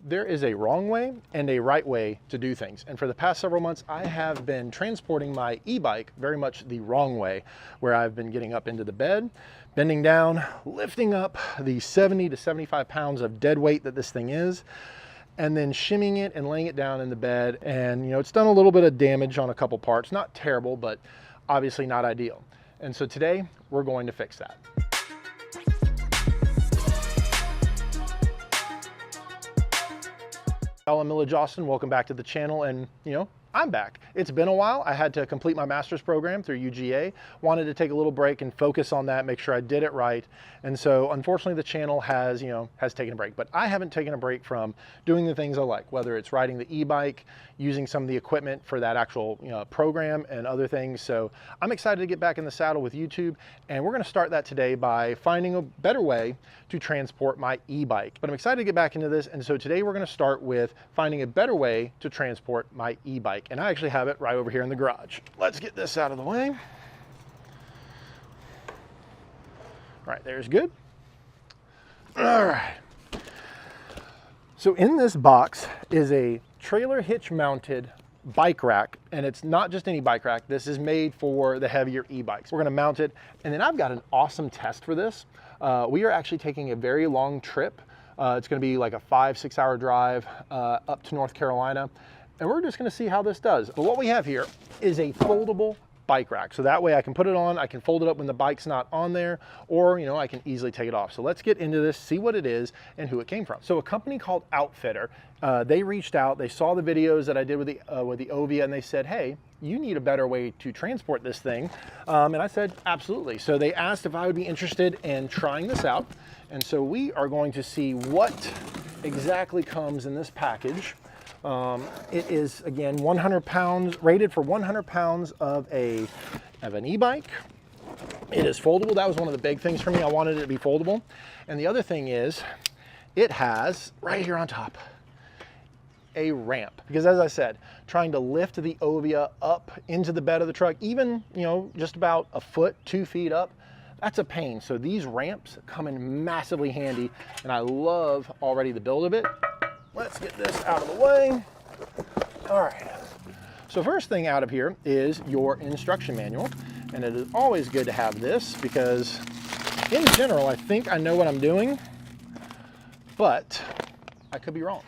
There is a wrong way and a right way to do things. And for the past several months, I have been transporting my e-bike very much the wrong way, where I've been getting up into the bed, bending down, lifting up the 70 to 75 pounds of dead weight that this thing is, and then shimmying it and laying it down in the bed. And it's done a little bit of damage on a couple parts. Not terrible, but obviously not ideal. And so today we're going to fix that. I'm Milla Jostin, welcome back to the channel, and I'm back. It's been a while. I had to complete my master's program through UGA. Wanted to take a little break and focus on that, make sure I did it right. And so unfortunately the channel has taken a break, but I haven't taken a break from doing the things I like, whether it's riding the e-bike, using some of the equipment for that actual program and other things. So I'm excited to get back in the saddle with YouTube, and we're gonna start that today by finding a better way to transport my e-bike. But I'm excited to get back into this, and so today we're gonna start with finding a better way to transport my e-bike. And I actually have it right over here in the garage. Let's get this out of the way. All right, there's good. All right. So in this box is a trailer hitch mounted bike rack, and it's not just any bike rack. This is made for the heavier e-bikes. We're gonna mount it, and then I've got an awesome test for this. We are actually taking a very long trip. It's gonna be like a 5-6 hour drive up to North Carolina, and we're just gonna see how this does. But what we have here is a foldable bike rack. So that way I can put it on, I can fold it up when the bike's not on there, or I can easily take it off. So let's get into this, see what it is and who it came from. So a company called Outfitr, they reached out, they saw the videos that I did with the Ovia, and they said, hey, you need a better way to transport this thing. And I said, absolutely. So they asked if I would be interested in trying this out. And so we are going to see what exactly comes in this package. It is, again, 100 pounds, rated for 100 pounds of an e-bike. It is foldable. That was one of the big things for me. I wanted it to be foldable. And the other thing is, it has, right here on top, a ramp. Because as I said, trying to lift the Ovia up into the bed of the truck, even, just about a foot, 2 feet up, that's a pain. So these ramps come in massively handy, and I love already the build of it. Let's get this out of the way. All right. So first thing out of here is your instruction manual. And it is always good to have this because in general, I think I know what I'm doing, but I could be wrong.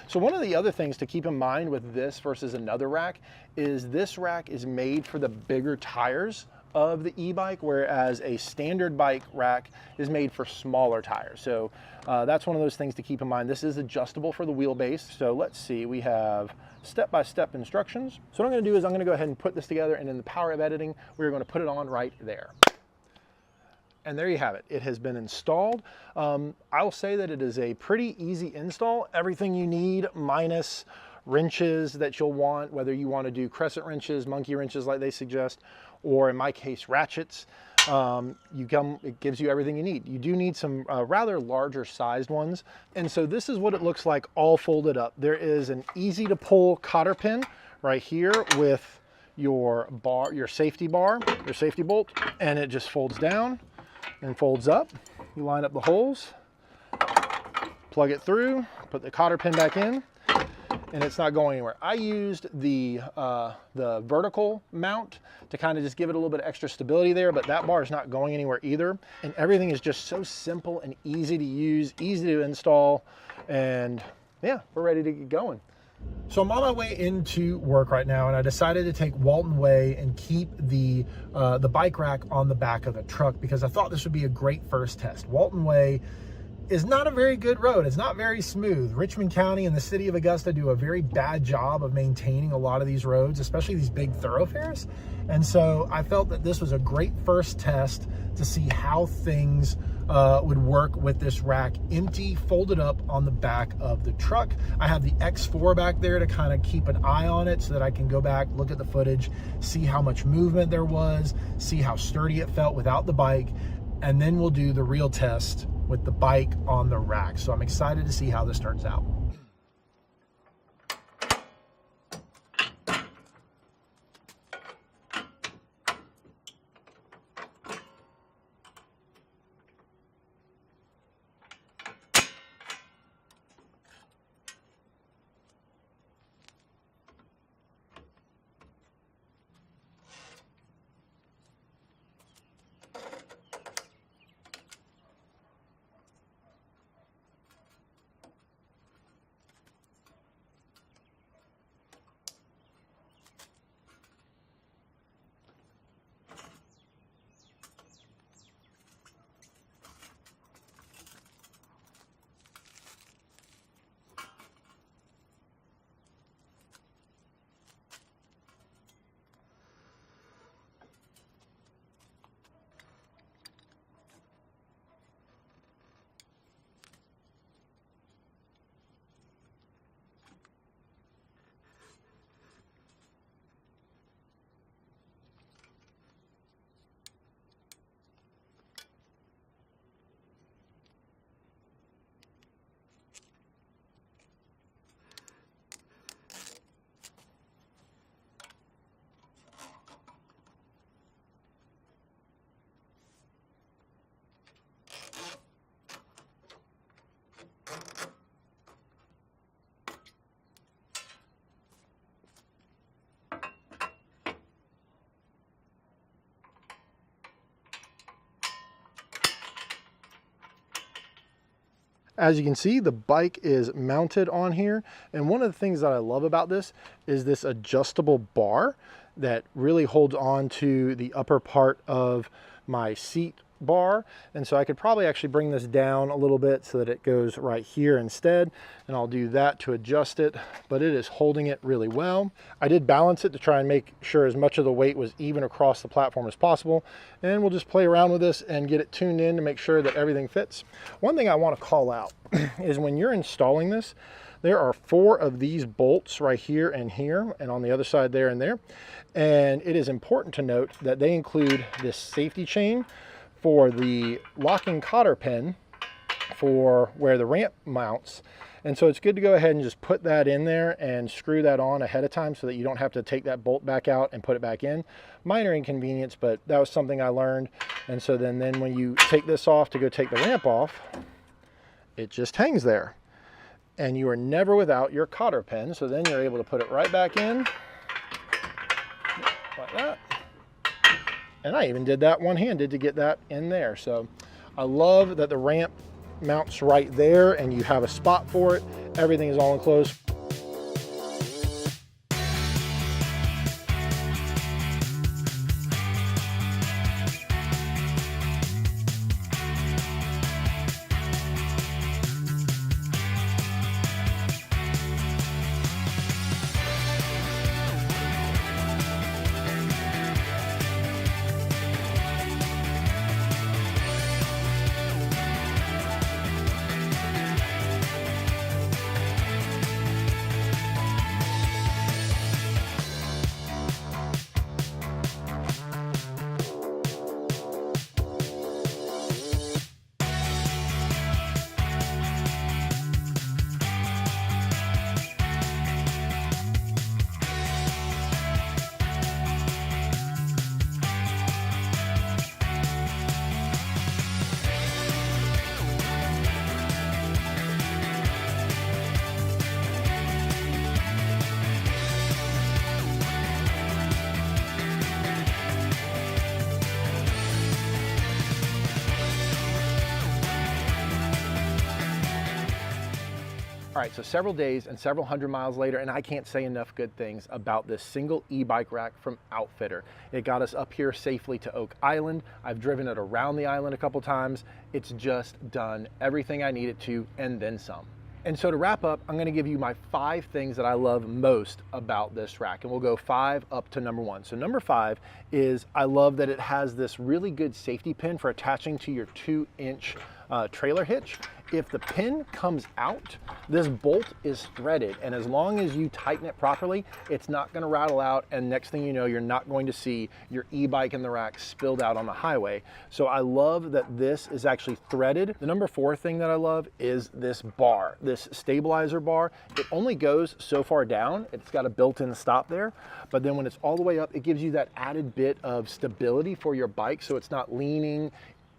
So one of the other things to keep in mind with this versus another rack is this rack is made for the bigger tires of the e-bike, whereas a standard bike rack is made for smaller tires. So that's one of those things to keep in mind. This is adjustable for the wheelbase. So let's see, we have step-by-step instructions. So what I'm gonna do is I'm gonna go ahead and put this together, and in the power of editing, we're gonna put it on right there. And there you have it. It has been installed. I'll say that it is a pretty easy install. Everything you need minus wrenches that you'll want, whether you want to do crescent wrenches, monkey wrenches like they suggest, or in my case, ratchets. It gives you everything you need. You do need some rather larger sized ones. And so this is what it looks like all folded up. There is an easy to pull cotter pin right here with your bar, your safety bolt, and it just folds down and folds up. You line up the holes, plug it through, put the cotter pin back in, and it's not going anywhere. I used the vertical mount to kind of just give it a little bit of extra stability there, but that bar is not going anywhere either. And everything is just so simple and easy to use, easy to install, and yeah, we're ready to get going. So I'm on my way into work right now, and I decided to take Walton Way and keep the bike rack on the back of the truck because I thought this would be a great first test. Walton Way is not a very good road. It's not very smooth. Richmond County and the city of Augusta do a very bad job of maintaining a lot of these roads, especially these big thoroughfares. And so I felt that this was a great first test to see how things would work with this rack empty, folded up on the back of the truck. I have the X4 back there to kind of keep an eye on it so that I can go back, look at the footage, see how much movement there was, see how sturdy it felt without the bike, and then we'll do the real test with the bike on the rack. So I'm excited to see how this turns out. As you can see, the bike is mounted on here. And one of the things that I love about this is this adjustable bar that really holds on to the upper part of my seat bar. And so I could probably actually bring this down a little bit so that it goes right here instead. And I'll do that to adjust it, but it is holding it really well. I did balance it to try and make sure as much of the weight was even across the platform as possible. And we'll just play around with this and get it tuned in to make sure that everything fits. One thing I want to call out is when you're installing this, there are 4 of these bolts right here and on the other side there and there. And it is important to note that they include this safety chain for the locking cotter pin for where the ramp mounts. And so it's good to go ahead and just put that in there and screw that on ahead of time so that you don't have to take that bolt back out and put it back in. Minor inconvenience, but that was something I learned. And so then when you take this off to go take the ramp off, it just hangs there. And you are never without your cotter pin. So then you're able to put it right back in like that. And I even did that one-handed to get that in there. So I love that the ramp mounts right there and you have a spot for it. Everything is all enclosed. All right, so several days and several hundred miles later, and I can't say enough good things about this single e-bike rack from Outfitr. It got us up here safely to Oak Island. I've driven it around the island a couple times. It's just done everything I need it to and then some. And so to wrap up, I'm gonna give you my 5 things that I love most about this rack, and we'll go 5 up to number 1. So number 5 is I love that it has this really good safety pin for attaching to your 2-inch trailer hitch. If the pin comes out, this bolt is threaded, and as long as you tighten it properly, it's not gonna rattle out, and next thing you know, you're not going to see your e-bike in the rack spilled out on the highway. So I love that this is actually threaded. The number 4 thing that I love is this bar, this stabilizer bar. It only goes so far down. It's got a built-in stop there, but then when it's all the way up, it gives you that added bit of stability for your bike, so it's not leaning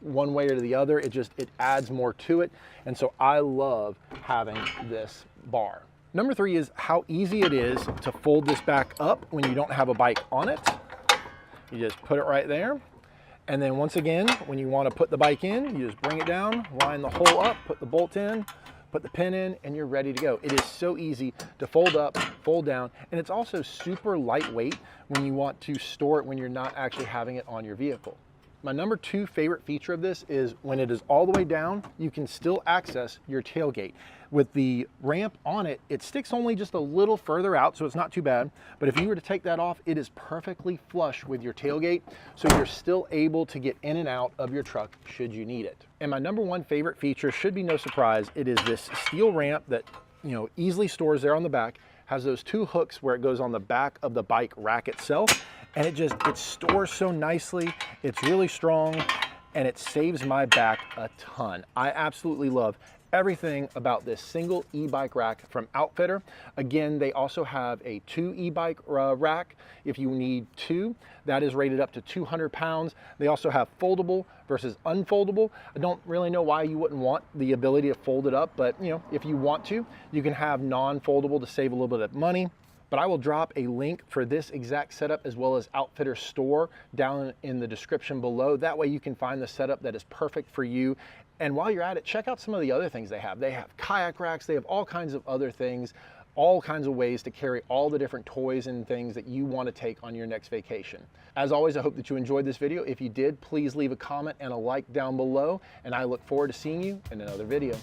one way or the other. It adds more to it. And so I love having this bar. Number 3 is how easy it is to fold this back up when you don't have a bike on it. You just put it right there. And then once again, when you want to put the bike in, you just bring it down, line the hole up, put the bolt in, put the pin in, and you're ready to go. It is so easy to fold up, fold down, and it's also super lightweight when you want to store it when you're not actually having it on your vehicle. My number 2 favorite feature of this is when it is all the way down, you can still access your tailgate. With the ramp on it, it sticks only just a little further out, so it's not too bad. But if you were to take that off, it is perfectly flush with your tailgate, so you're still able to get in and out of your truck should you need it. And my number 1 favorite feature should be no surprise. It is this steel ramp that easily stores there on the back, has those 2 hooks where it goes on the back of the bike rack itself. And it stores so nicely. It's really strong, and it saves my back a ton. I absolutely love everything about this single e-bike rack from Outfitr. Again, they also have a 2 e-bike rack if you need 2. That is rated up to 200 pounds. They also have foldable versus unfoldable. I don't really know why you wouldn't want the ability to fold it up, but if you want to, you can have non-foldable to save a little bit of money. But I will drop a link for this exact setup as well as Outfitr store down in the description below. That way you can find the setup that is perfect for you. And while you're at it, check out some of the other things they have. They have kayak racks, they have all kinds of other things, all kinds of ways to carry all the different toys and things that you want to take on your next vacation. As always, I hope that you enjoyed this video. If you did, please leave a comment and a like down below, and I look forward to seeing you in another video.